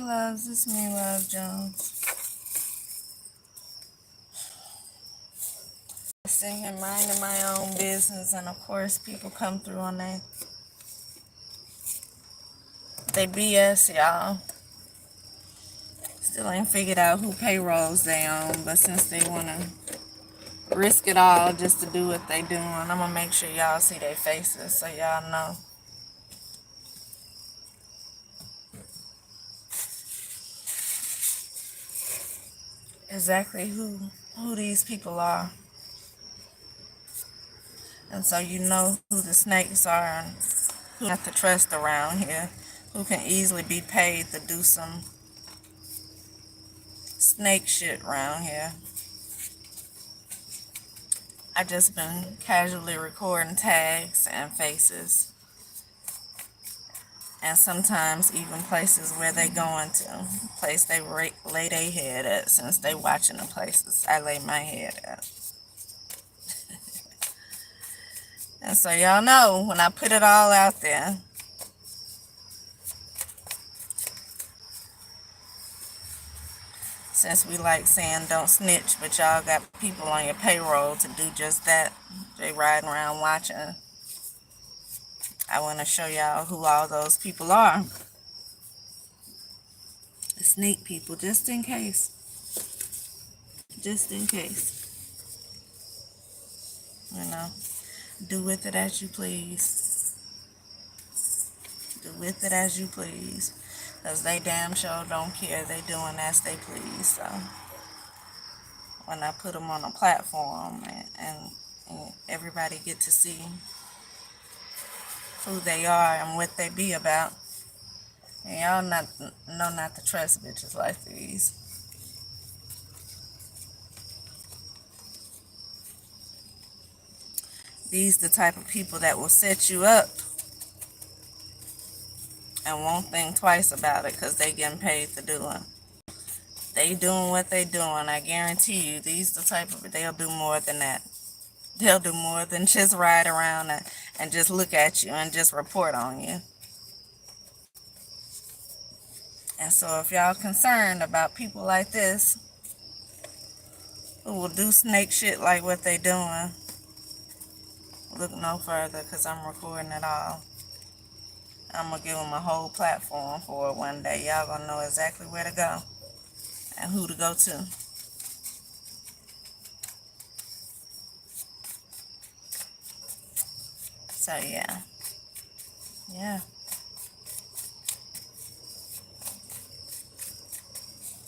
loves, it's me, Love Jones. Sitting here minding my own business, and of course, people come through on they BS, y'all. Still ain't figured out who payrolls they on, but since they wanna risk it all just to do what they doing, I'm gonna make sure y'all see their faces so y'all know exactly who these people are. And so you know who the snakes are and who not to trust around here, who can easily be paid to do some snake shit around here. I just been casually recording tags and faces, and sometimes even places where they going to, place they lay their head at, since they watching the places I lay my head at. And so y'all know when I put it all out there, since we like saying don't snitch, but y'all got people on your payroll to do just that. They riding around watching. I want to show y'all who all those people are. The snake people, just in case. Just in case. You know, do with it as you please. Do with it as you please. Because they damn sure don't care. They doing as they please. So when I put them on a platform and everybody get to see who they are and what they be about, and y'all know not to trust bitches like these. These the type of people that will set you up and won't think twice about it because they getting paid to do it. They doing what they doing. I guarantee you, these the type of, they'll do more than that. They'll do more than just ride around and just look at you and just report on you. And so if y'all concerned about people like this who will do snake shit like what they doing, look no further because I'm recording it all. I'm going to give them a whole platform for it one day. Y'all going to know exactly where to go and who to go to. So, yeah. Yeah.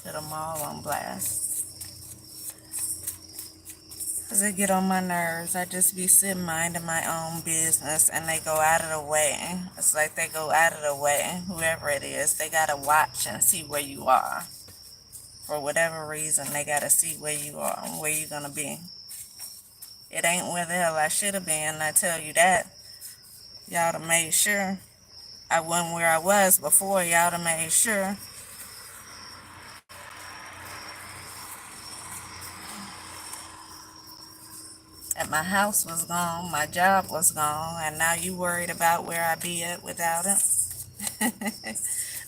Put them all on blast. Because they get on my nerves. I just be sitting minding my own business and they go out of the way. It's like they go out of the way, whoever it is. They got to watch and see where you are. For whatever reason, they got to see where you are and where you're going to be. It ain't where the hell I should have been, I tell you that. Y'all done made sure I wasn't where I was before. Y'all done made sure that my house was gone, my job was gone, and now you worried about where I be at without it.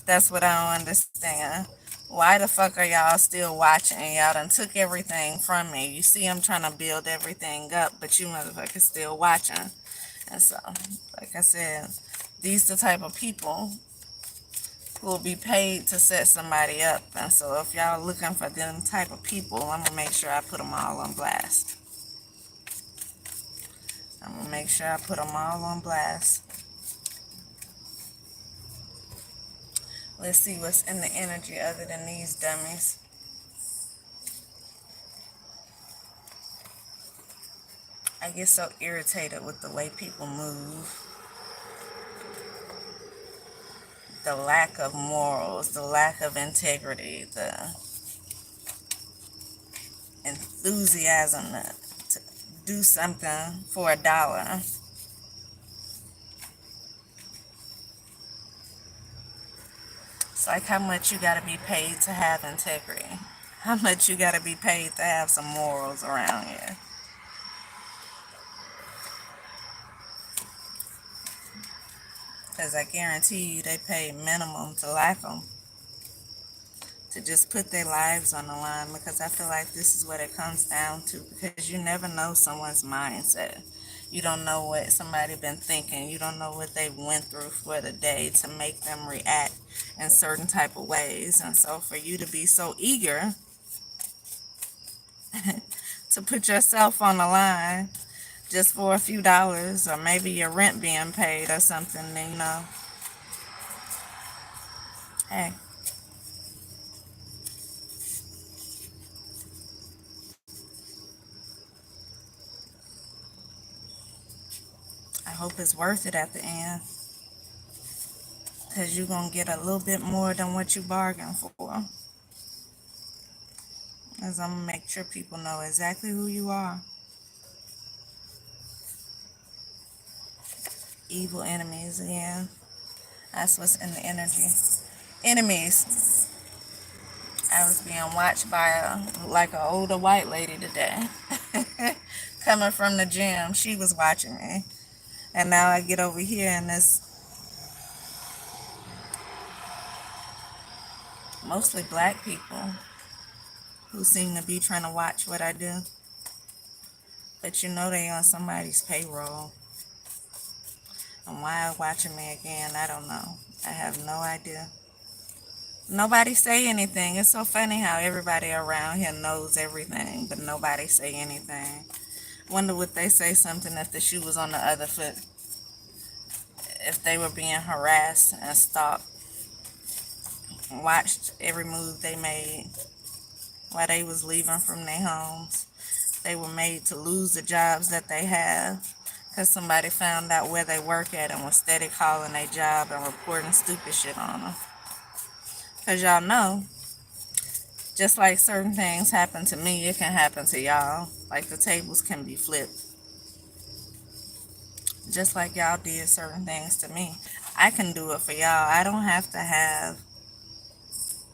That's what I don't understand. Why the fuck are y'all still watching? Y'all done took everything from me. You see I'm trying to build everything up, but you motherfuckers still watching. And so, like I said, these the type of people who will be paid to set somebody up. And so if y'all looking for them type of people, I'm going to make sure I put them all on blast. I'm going to make sure I put them all on blast. Let's see what's in the energy other than these dummies. I get so irritated with the way people move. The lack of morals, the lack of integrity, the enthusiasm to do something for $1. It's like how much you gotta be paid to have integrity. How much you gotta be paid to have some morals around here. Because I guarantee you they pay minimum to like them. to just put their lives on the line, because I feel like this is what it comes down to, because you never know someone's mindset. You don't know what somebody been thinking. You don't know what they went through for the day to make them react in certain type of ways. And so for you to be so eager to put yourself on the line just for a few dollars, or maybe your rent being paid or something, then hey, I hope it's worth it at the end, because you're going to get a little bit more than what you bargained for. As I'm going to make sure people know exactly who you are. Evil enemies again. That's what's in the energy. Enemies. I was being watched by like an older white lady today. Coming from the gym, she was watching me. And now I get over here and it's mostly black people who seem to be trying to watch what I do. But you know they on somebody's payroll. And why watching me again, I don't know. I have no idea. Nobody say anything. It's so funny how everybody around here knows everything, but nobody say anything. Wonder would they say something if the shoe was on the other foot, if they were being harassed and stalked, watched every move they made while they was leaving from their homes. They were made to lose the jobs that they have because somebody found out where they work at and was steady calling their job and reporting stupid shit on them. Because y'all know, just like certain things happen to me, it can happen to y'all. Like the tables can be flipped. Just like y'all did certain things to me, I can do it for y'all. I don't have to have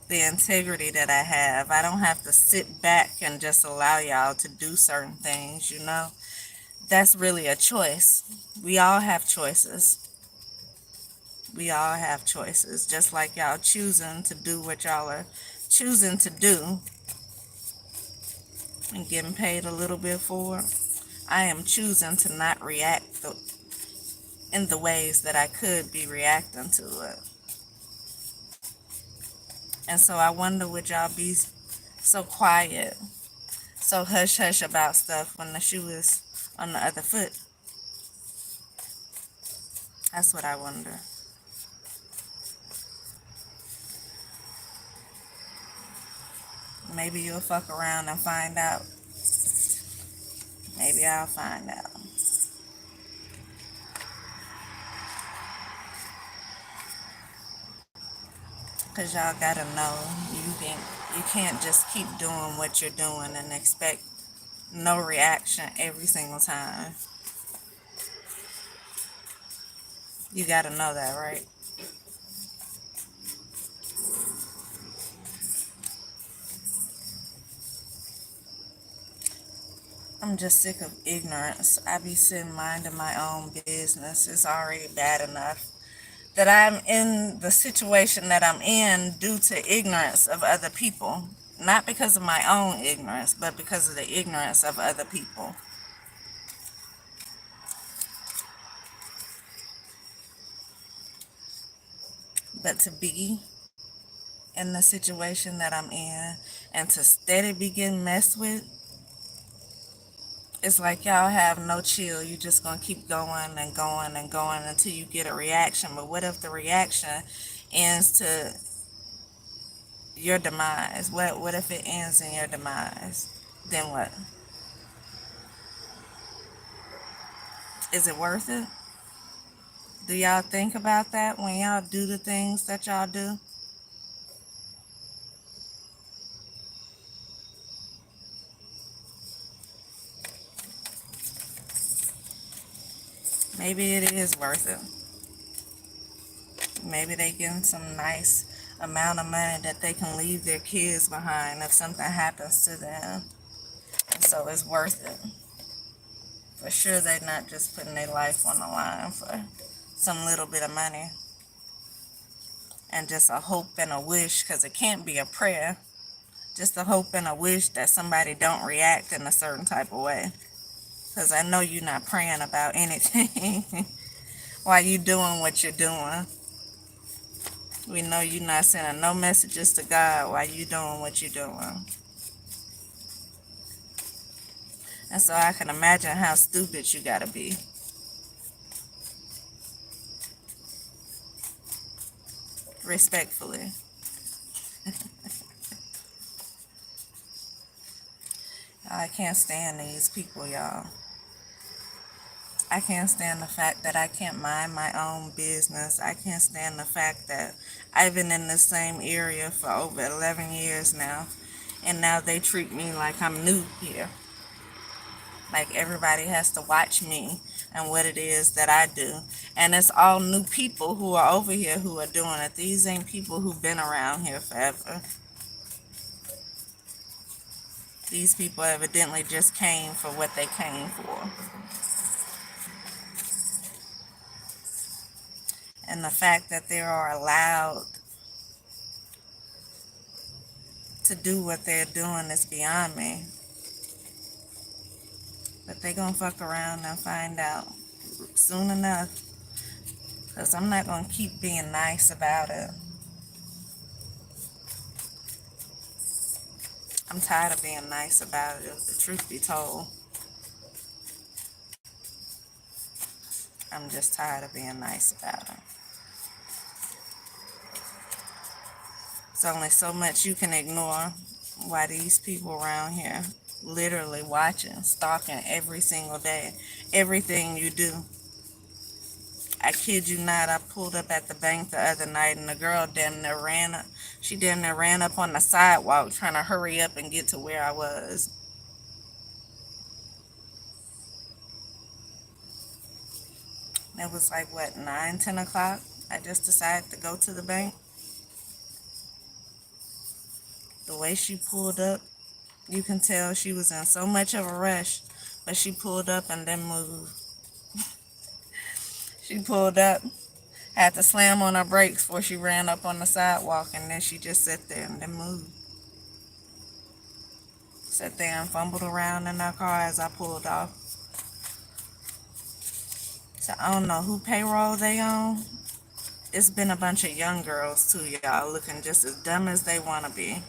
the integrity that I have. I don't have to sit back and just allow y'all to do certain things, you know? That's really a choice. We all have choices. We all have choices. Just like y'all choosing to do what y'all are choosing to do and getting paid a little bit for it. I am choosing to not react in the ways that I could be reacting to it. And so I wonder would y'all be so quiet, so hush hush about stuff when the shoe is on the other foot? That's what I wonder. Maybe you'll fuck around and find out. Maybe I'll find out. Cause y'all gotta know you can't just keep doing what you're doing and expect no reaction every single time. You gotta know that, right? I'm just sick of ignorance. I be sitting minding my own business. It's already bad enough that I'm in the situation that I'm in due to ignorance of other people. Not because of my own ignorance, but because of the ignorance of other people. But to be in the situation that I'm in and to steady be getting messed with, it's like y'all have no chill. You just gonna keep going and going and going until you get a reaction. But what if the reaction ends to your demise? What if it ends in your demise? Then what? Is it worth it? Do y'all think about that when y'all do the things that y'all do? Maybe it is worth it. Maybe they getting some nice amount of money that they can leave their kids behind if something happens to them. And so it's worth it. For sure they're not just putting their life on the line for some little bit of money. and just a hope and a wish, because it can't be a prayer, just a hope and a wish that somebody don't react in a certain type of way. Because I know you're not praying about anything while you doing what you're doing. We know you're not sending no messages to God while you doing what you're doing. And so I can imagine how stupid you gotta be. Respectfully. I can't stand these people, y'all. I can't stand the fact that I can't mind my own business. I can't stand the fact that I've been in the same area for over 11 years now, and now they treat me like I'm new here. Like everybody has to watch me and what it is that I do. And it's all new people who are over here who are doing it. These ain't people who've been around here forever. These people evidently just came for what they came for. And the fact that they are allowed to do what they're doing is beyond me. But they gonna fuck around and find out soon enough. Because I'm not gonna keep being nice about it. I'm tired of being nice about it, if the truth be told. I'm just tired of being nice about it. There's only so much you can ignore while these people around here literally watching, stalking every single day, everything you do. I kid you not, I pulled up at the bank the other night and the girl damn near ran up. She damn near ran up on the sidewalk trying to hurry up and get to where I was. It was like, what, 9, 10 o'clock? I just decided to go to the bank. The way she pulled up, you can tell she was in so much of a rush, but she pulled up and then moved. She pulled up, had to slam on her brakes before she ran up on the sidewalk, and then she just sat there and then moved. Sat there and fumbled around in her car as I pulled off. So I don't know who payroll they on. It's been a bunch of young girls too, y'all, looking just as dumb as they want to be.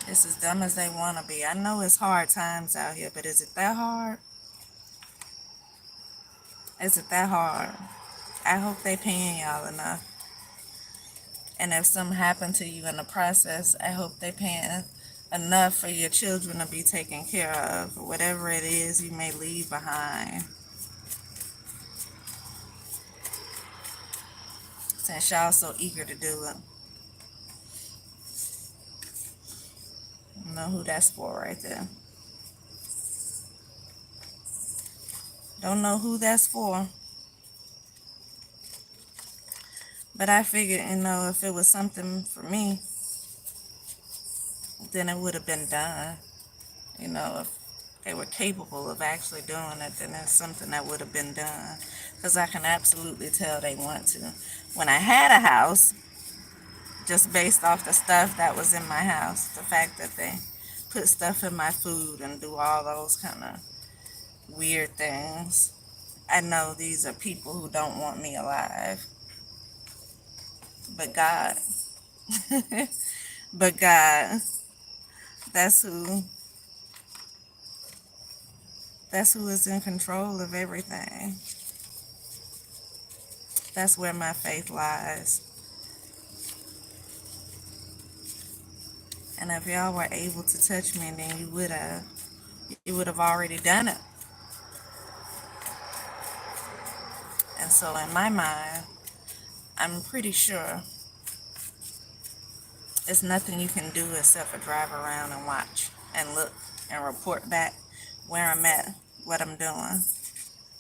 It's as dumb as they want to be. I know it's hard times out here, but is it that hard? Is it that hard? I hope they paying y'all enough. And if something happened to you in the process, I hope they paying enough for your children to be taken care of, or whatever it is you may leave behind. Since y'all so eager to do it. I know who that's for right there. Don't know who that's for. But I figured, if it was something for me, then it would have been done. If they were capable of actually doing it, then it's something that would have been done. Because I can absolutely tell they want to. When I had a house, just based off the stuff that was in my house, the fact that they put stuff in my food and do all those kind of weird things, I know these are people who don't want me alive. But God, but God, that's who is in control of everything. That's where my faith lies. And if y'all were able to touch me, then you would have already done it. And so in my mind, I'm pretty sure there's nothing you can do except for drive around and watch and look and report back where I'm at, what I'm doing.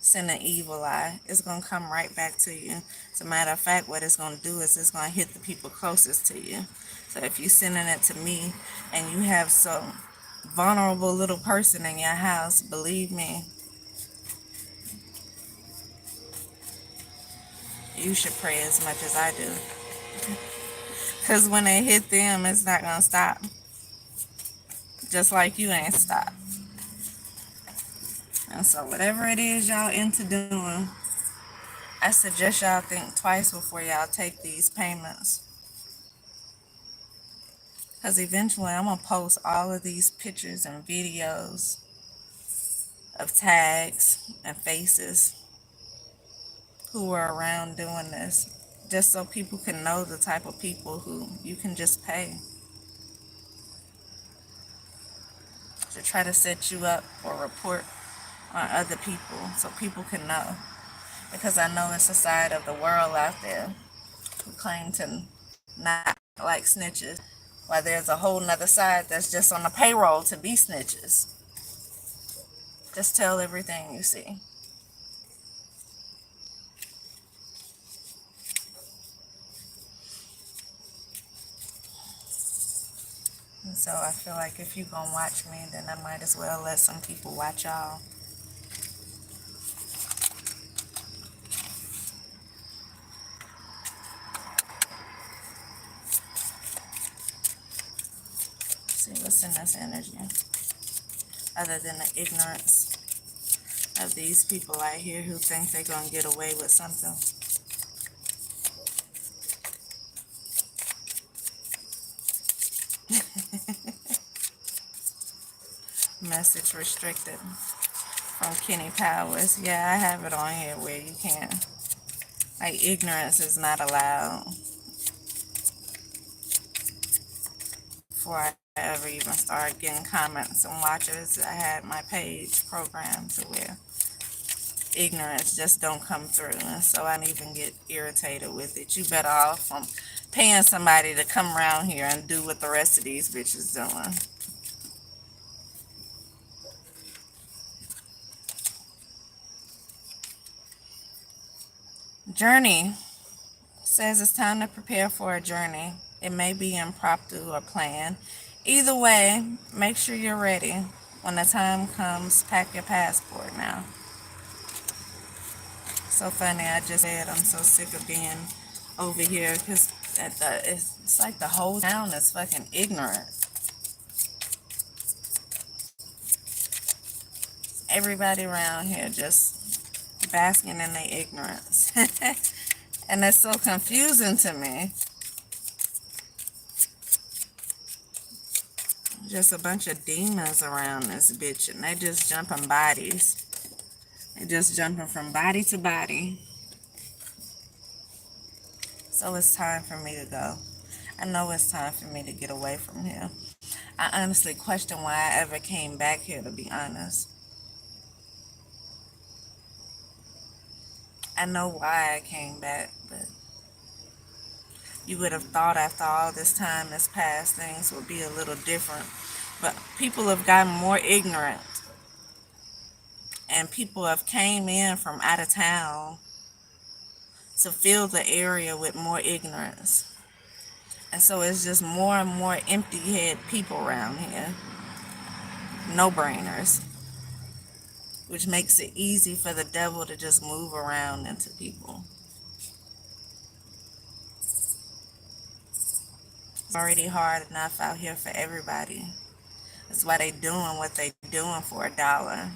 Send an evil eye. It's going to come right back to you. As a matter of fact, what it's going to do is it's going to hit the people closest to you. So if you're sending it to me and you have some vulnerable little person in your house, believe me, You should pray as much as I do. Because when it hit them, it's not going to stop. Just like you ain't stopped. And so whatever it is y'all into doing, I suggest y'all think twice before y'all take these payments. Because eventually I'm going to post all of these pictures and videos of tags and faces who were around doing this. Just so people can know the type of people who you can just pay to try to set you up or report on other people so people can know. Because I know it's a side of the world out there who claim to not like snitches, while there's a whole nother side that's just on the payroll to be snitches. Just tell everything you see. And so I feel like if you gonna watch me, then I might as well let some people watch y'all. See what's in this energy. Other than the ignorance of these people out here who think they're gonna get away with something. Message restricted from Kenny Powers. Yeah, I have it on here where you can. Like, ignorance is not allowed. Before I ever even started getting comments and watchers, I had my page programmed to where ignorance just don't come through. And so I don't even get irritated with it. You better off from paying somebody to come around here and do what the rest of these bitches doing. Journey says it's time to prepare for a journey. It may be impromptu or planned. Either way, make sure you're ready. When the time comes, pack your passport now. So funny, I just said I'm so sick of being over here because it's like the whole town is fucking ignorant. Everybody around here just basking in their ignorance. And that's so confusing to me. Just a bunch of demons around this bitch, and they just jumping bodies. They just jumping from body to body. So it's time for me to go. I know it's time for me to get away from here. I honestly question why I ever came back here, to be honest. I know why I came back, but you would have thought after all this time has passed, things would be a little different. But people have gotten more ignorant, and people have came in from out of town to fill the area with more ignorance. And so it's just more and more empty head people around here. No brainers. Which makes it easy for the devil to just move around into people. It's already hard enough out here for everybody. That's why they doing what they doing for $1.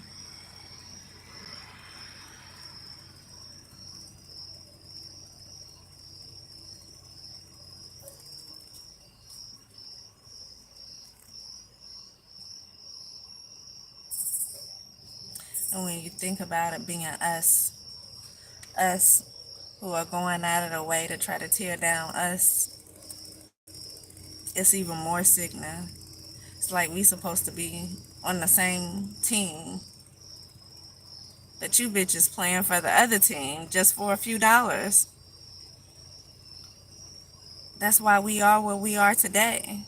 And when you think about it being us who are going out of the way to try to tear down us, it's even more sickening. It's like we supposed to be on the same team, but you bitches playing for the other team just for a few dollars. That's why we are where we are today.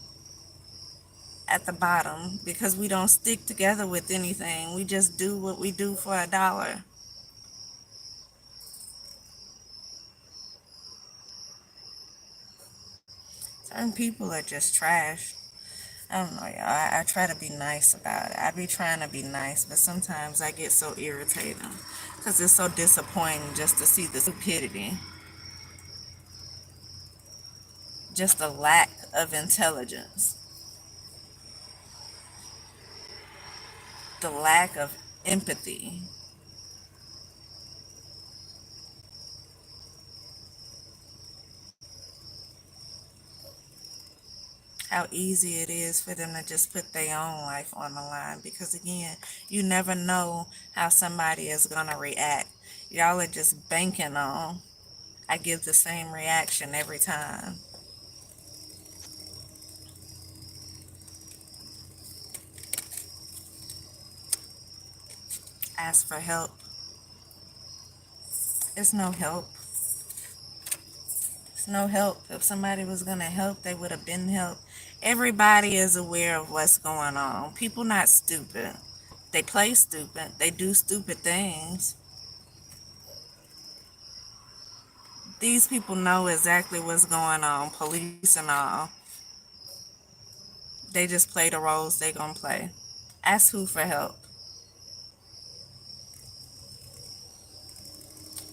At the bottom, because we don't stick together with anything. We just do what we do for $1. Certain people are just trash. I don't know, y'all. I try to be nice about it. I be trying to be nice, but sometimes I get so irritated because it's so disappointing just to see the stupidity. just a lack of intelligence, the lack of empathy. How easy it is for them to just put their own life on the line, because again, you never know how somebody is going to react. Y'all are just banking on, I give the same reaction every time. Ask for help. It's no help. It's no help. If somebody was going to help, they would have been helped. Everybody is aware of what's going on. People not stupid. They play stupid. They do stupid things. These people know exactly what's going on, police and all. They just play the roles they gonna play. Ask who for help.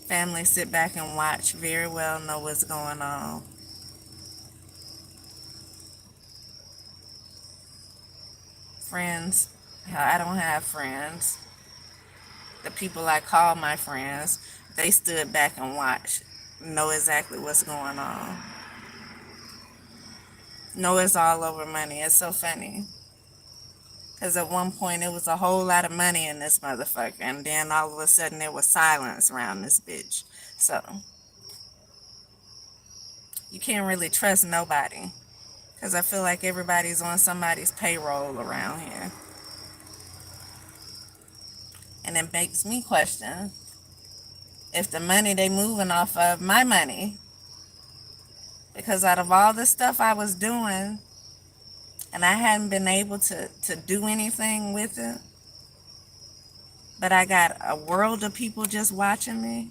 Family sit back and watch, very well know what's going on. Friends, hell, I don't have friends. The people I call my friends, they stood back and watched, know exactly what's going on. Know it's all over money. It's so funny. Because at one point it was a whole lot of money in this motherfucker, and then all of a sudden there was silence around this bitch. So you can't really trust nobody. Because I feel like everybody's on somebody's payroll around here. And it makes me question if the money they moving off of my money. Because out of all the stuff I was doing, and I hadn't been able to do anything with it, but I got a world of people just watching me.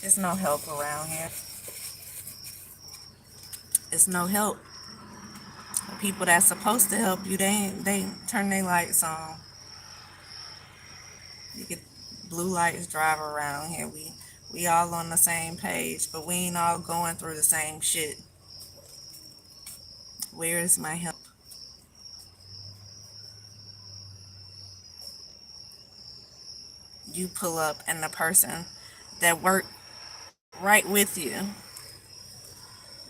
There's no help around here. It's no help. The people that's supposed to help you, they turn their lights on. You get blue lights drive around here. We all on the same page, but we ain't all going through the same shit. Where is my help? You pull up and the person that worked right with you,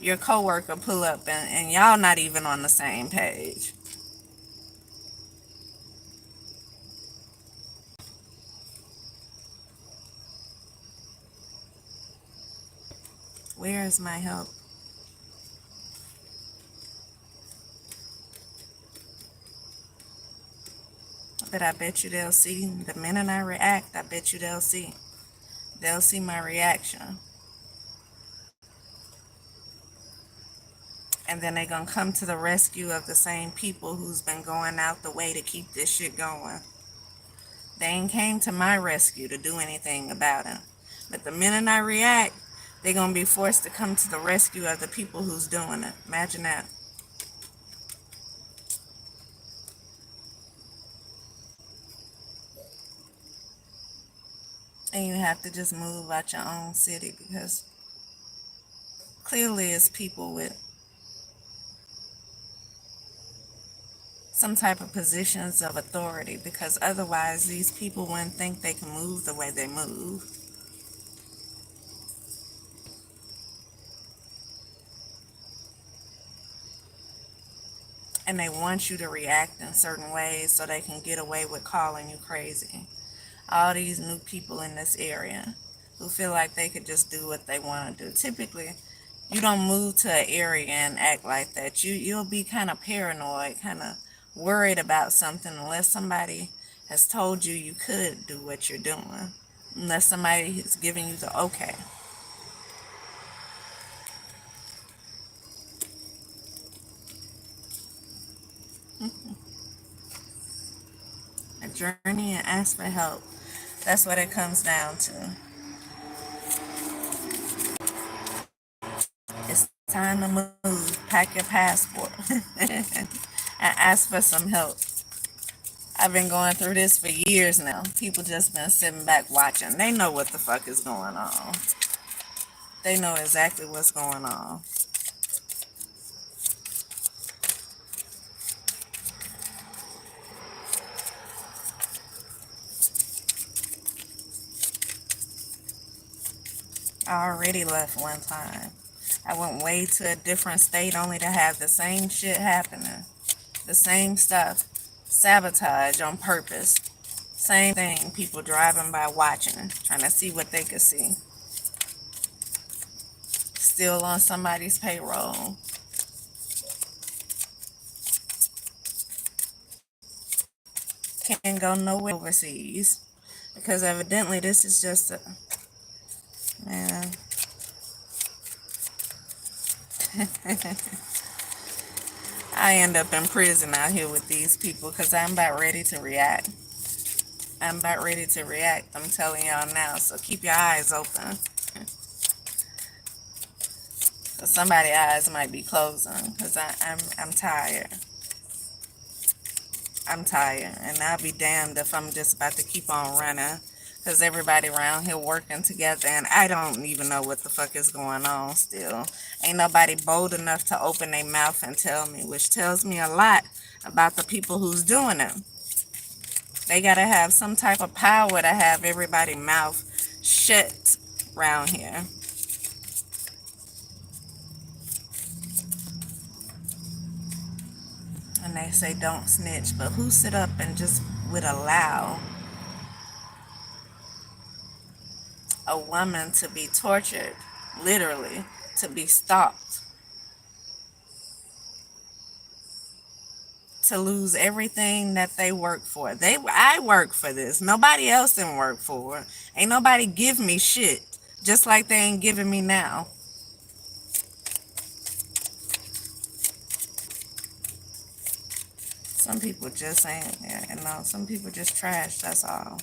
your coworker, pull up and y'all not even on the same page. Where is my help? But I bet you they'll see the minute I react. I bet you they'll see. They'll see my reaction. And then they're gonna come to the rescue of the same people who's been going out the way to keep this shit going. They ain't came to my rescue to do anything about it. But the minute I react, they're gonna be forced to come to the rescue of the people who's doing it. Imagine that. And you have to just move out your own city, because clearly it's people with some type of positions of authority, because otherwise these people wouldn't think they can move the way they move. And they want you to react in certain ways so they can get away with calling you crazy. All these new people in this area who feel like they could just do what they want to do. Typically, you don't move to an area and act like that. You'll be kind of paranoid, kind of worried about something, unless somebody has told you you could do what you're doing. Unless somebody is giving you the okay. A journey and ask for help. That's what it comes down to. It's time to move. Pack your passport and ask for some help. I've been going through this for years now. People just been sitting back watching. They know what the fuck is going on. They know exactly what's going on. I already left one time. I went way to a different state only to have the same shit happening. The same stuff. Sabotage on purpose. Same thing. People driving by watching, trying to see what they could see. Still on somebody's payroll. Can't go nowhere overseas. Because evidently this is just a... Man. I end up in prison out here with these people because I'm about ready to react. I'm about ready to react. I'm telling y'all now. So keep your eyes open. Somebody's eyes might be closing because I'm tired. I'm tired. And I'll be damned if I'm just about to keep on running because everybody around here working together and I don't even know what the fuck is going on still. Ain't nobody bold enough to open their mouth and tell me, which tells me a lot about the people who's doing it. They gotta have some type of power to have everybody's mouth shut around here. And they say don't snitch, but who sit up and just would allow a woman to be tortured, literally, to be stalked, to lose everything that they work for? I work for this. Nobody else didn't work for it. Ain't nobody give me shit, just like they ain't giving me now. Some people just ain't, some people just trash, that's all.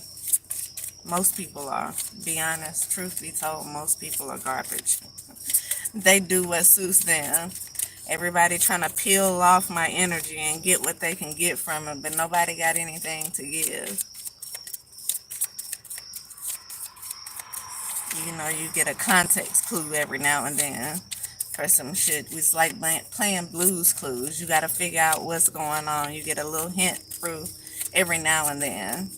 Most people are. Be honest, truth be told, most people are garbage. They do what suits them. Everybody trying to peel off my energy and get what they can get from it, but nobody got anything to give. You get a context clue every now and then for some shit. It's like playing Blues Clues. You got to figure out what's going on. You get a little hint through every now and then.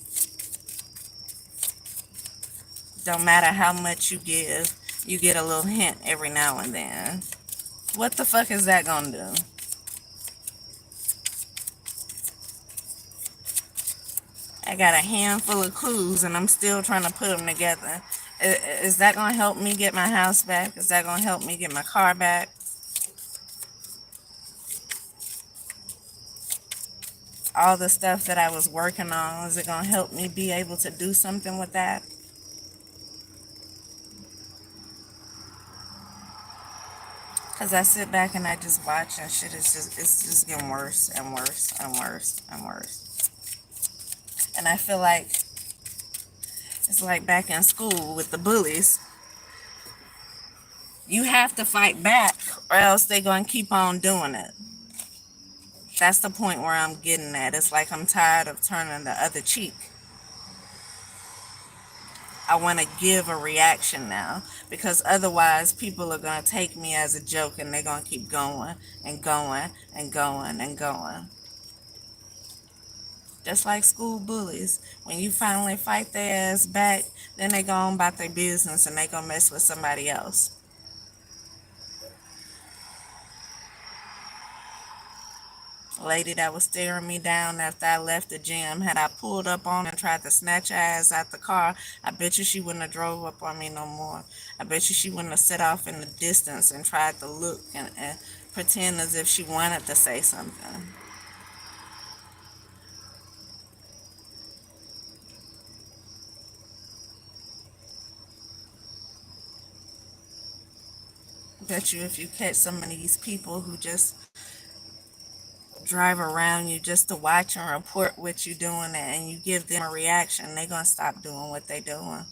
Don't matter how much you give, you get a little hint every now and then. What the fuck is that gonna do? I got a handful of clues and I'm still trying to put them together. Is that gonna help me get my house back? Is that gonna help me get my car back? All the stuff that I was working on, is it gonna help me be able to do something with that? Cause I sit back and I just watch and shit it's just getting worse and worse and worse and worse. And I feel like it's like back in school with the bullies. You have to fight back or else they're gonna keep on doing it. That's the point where I'm getting at. It's like I'm tired of turning the other cheek. I want to give a reaction now because otherwise people are going to take me as a joke and they're going to keep going and going and going and going. Just like school bullies. When you finally fight their ass back, then they go on about their business and they going to mess with somebody else. Lady that was staring me down after I left the gym, had I pulled up on and tried to snatch her ass out the car, I bet you she wouldn't have drove up on me no more. I bet you she wouldn't have set off in the distance and tried to look and pretend as if she wanted to say something. I bet you if you catch some of these people who just drive around you just to watch and report what you're doing and you give them a reaction, they're going to stop doing what they're doing.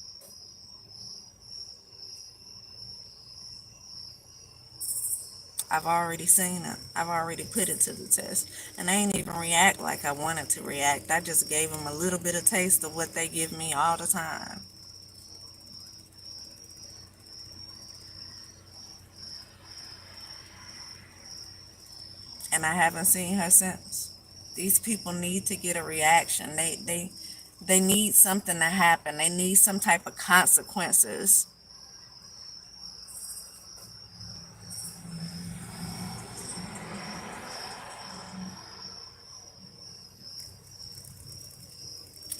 I've already seen it. I've already put it to the test. And they ain't even react like I wanted to react. I just gave them a little bit of taste of what they give me all the time. And I haven't seen her since. These people need to get a reaction. They need something to happen. They need some type of consequences.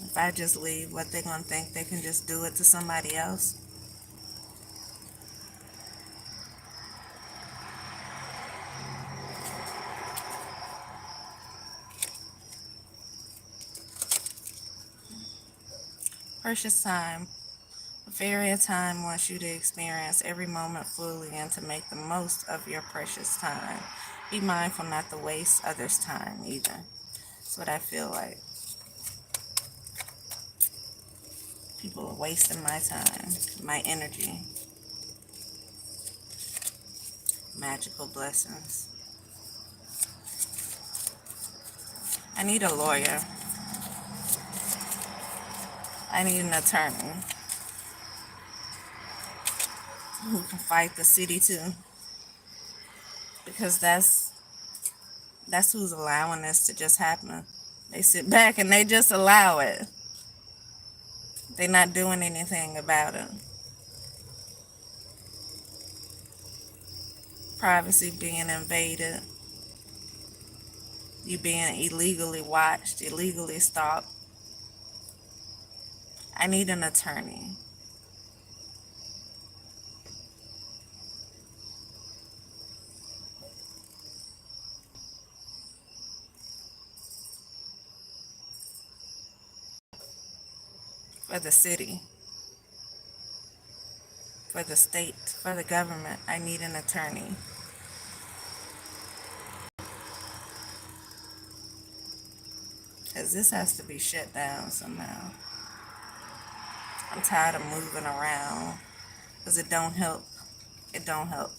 If I just leave, what they gonna think they can just do it to somebody else? Precious time. A very time wants you to experience every moment fully and to make the most of your precious time. Be mindful not to waste others' time either. That's what I feel like. People are wasting my time, my energy. Magical blessings. I need a lawyer. I need an attorney who can fight the city too. Because that's who's allowing this to just happen. They sit back and they just allow it. They're not doing anything about it. Privacy being invaded. You being illegally watched, illegally stalked. I need an attorney. For the city, for the state, for the government, I need an attorney. Because this has to be shut down somehow. I'm tired of moving around because it don't help. It don't help.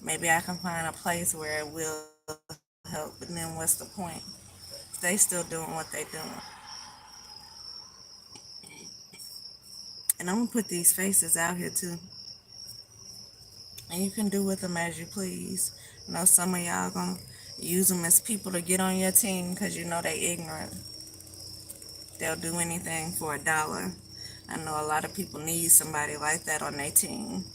Maybe I can find a place where it will help, but then what's the point? They still doing what they doing. And I'm gonna put these faces out here too. And you can do with them as you please. I know some of y'all gonna use them as people to get on your team because you know they ignorant. They'll do anything for $1. I know a lot of people need somebody like that on their team.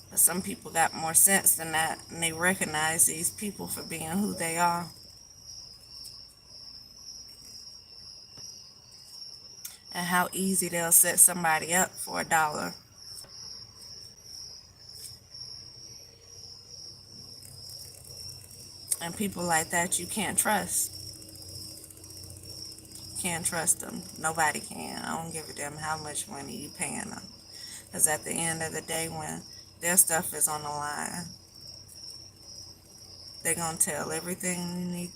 But some people got more sense than that, and they recognize these people for being who they are. And how easy they'll set somebody up for $1. And people like that you can't trust. Can't trust them. Nobody can. I don't give a damn how much money you paying them. Because at the end of the day, when their stuff is on the line, they're going to tell everything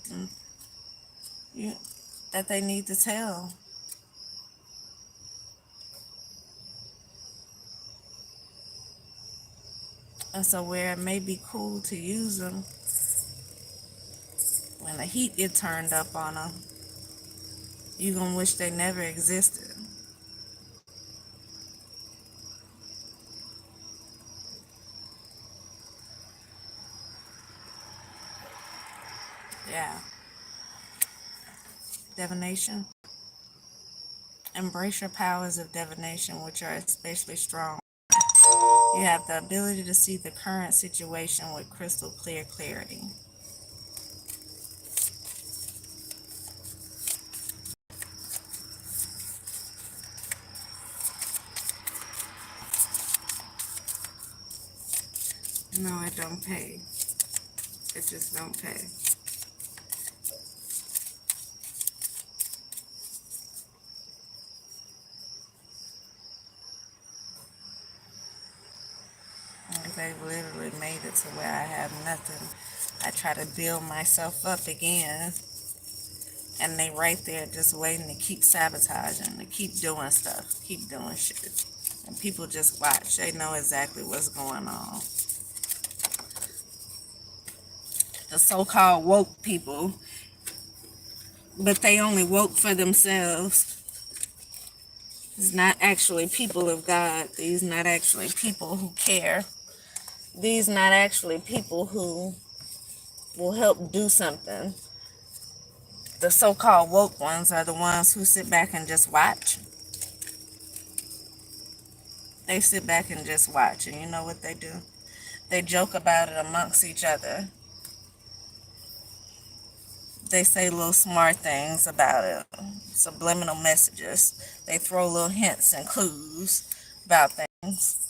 that they need to tell. And so where it may be cool to use them, when the heat get turned up on them, you gonna wish they never existed. Yeah. Divination. Embrace your powers of divination, which are especially strong. You have the ability to see the current situation with crystal clear clarity. No, it don't pay. It just don't pay. Like they've literally made it to where I have nothing. I try to build myself up again, and they right there just waiting to keep sabotaging, to keep doing stuff, keep doing shit. And people just watch. They know exactly what's going on. The so-called woke people, but they only woke for themselves. It's not actually people of God. These not actually people who care. These not actually people who will help do something. The so-called woke ones are the ones who sit back and just watch. They sit back and just watch, and you know what they do? They joke about it amongst each other. They say little smart things about it, subliminal messages. They throw little hints and clues about things.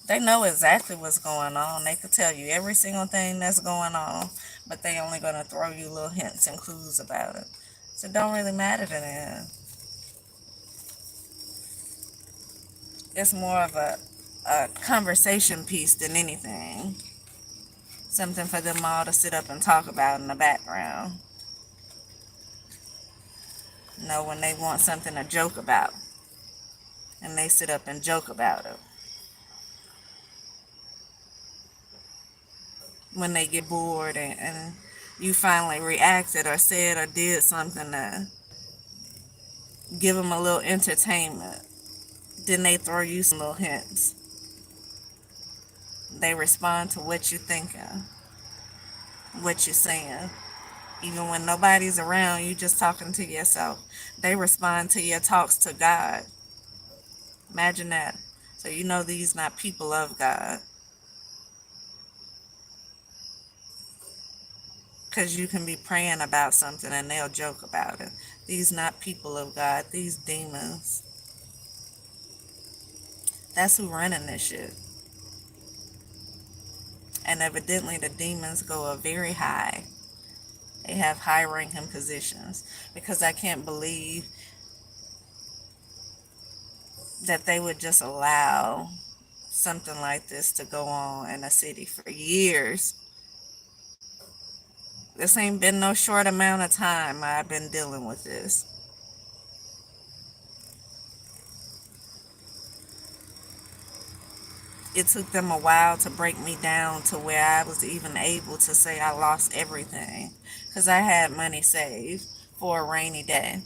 They know exactly what's going on. They could tell you every single thing that's going on, but they only going to throw you little hints and clues about it. So it don't really matter to them. It's more of a conversation piece than anything. Something for them all to sit up and talk about in the background. You know, when they want something to joke about, and they sit up and joke about it. When they get bored and you finally reacted or said or did something to give them a little entertainment, then they throw you some little hints. They respond to what you're thinking, what you're saying. Even when nobody's around, you just talking to yourself. They respond to your talks to God. Imagine that. So you know these not people of God. Because you can be praying about something and they'll joke about it. These not people of God. These demons. That's who running this shit. And evidently the demons go up very high. They have high ranking positions. Because I can't believe that they would just allow something like this to go on in a city for years. This ain't been no short amount of time I've been dealing with this. It took them a while to break me down to where I was even able to say I lost everything. Because I had money saved for a rainy day.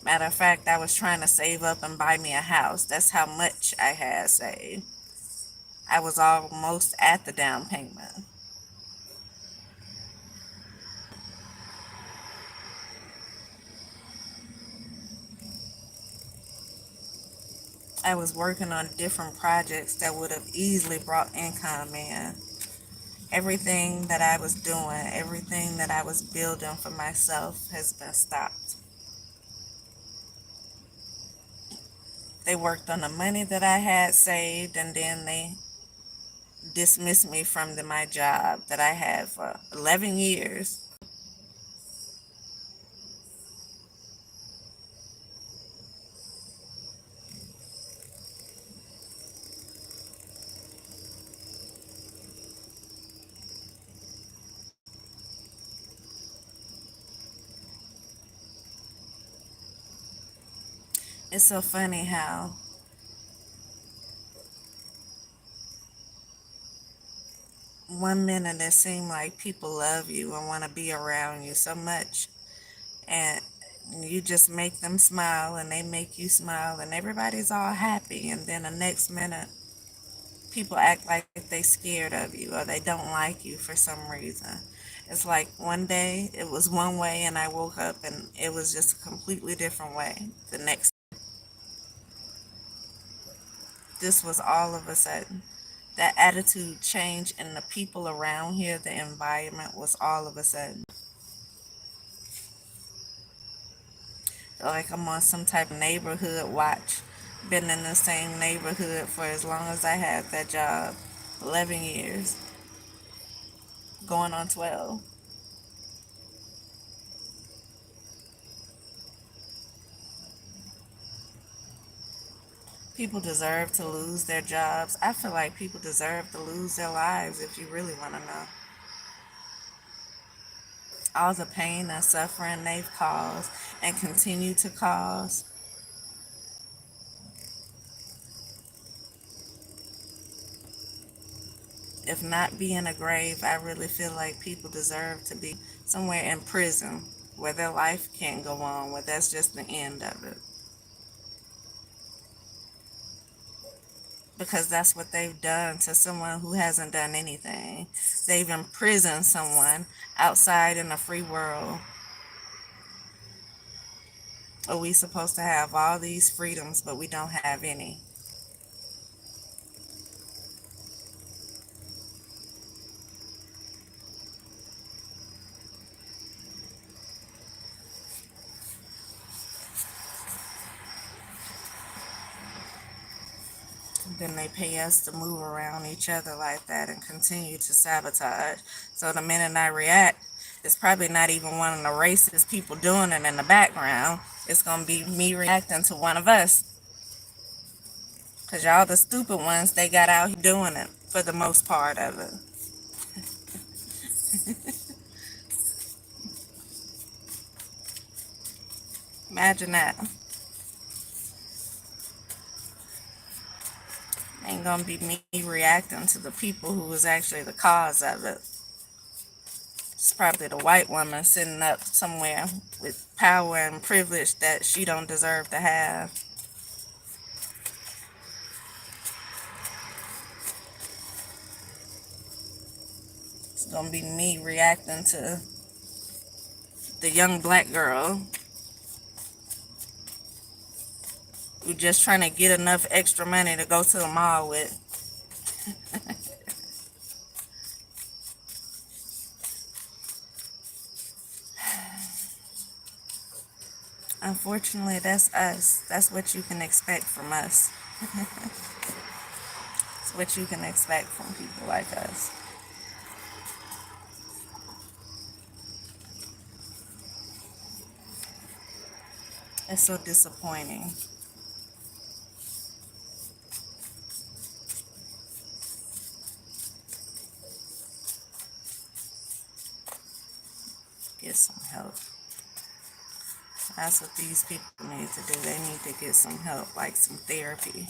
Matter of fact, I was trying to save up and buy me a house. That's how much I had saved. I was almost at the down payment. I was working on different projects that would have easily brought income in. Everything that I was doing, everything that I was building for myself has been stopped. They worked on the money that I had saved, and then they dismissed me from my job that I had for 11 years. It's so funny how one minute it seems like people love you and want to be around you so much, and you just make them smile and they make you smile and everybody's all happy, and then the next minute people act like they scared of you or they don't like you for some reason. It's like one day it was one way and I woke up and it was just a completely different way. The next, this was all of a sudden. That attitude change in the people around here, the environment was all of a sudden. Like I'm on some type of neighborhood watch. Been in the same neighborhood for as long as I had that job. 11 years. Going on 12. People deserve to lose their jobs. I feel like people deserve to lose their lives if you really want to know. All the pain and suffering they've caused and continue to cause. if not be in a grave, I really feel like people deserve to be somewhere in prison where their life can't go on, where that's just the end of it. Because that's what they've done to someone who hasn't done anything. They've imprisoned someone outside in the free world. Are we supposed to have all these freedoms, but we don't have any? Then they pay us to move around each other like that and continue to sabotage. So the minute I react, it's probably not even one of the racist people doing it in the background. It's going to be me reacting to one of us. Because y'all the stupid ones, they got out here doing it for the most part of it. Imagine that. Ain't going to be me reacting to the people who was actually the cause of it. It's probably the white woman sitting up somewhere with power and privilege that she don't deserve to have. It's gonna be me reacting to the young black girl who just trying to get enough extra money to go to the mall with. Unfortunately, that's us. That's what you can expect from us. It's what you can expect from people like us. It's so disappointing. Get some help. That's what these people need to do. They need to get some help, like some therapy.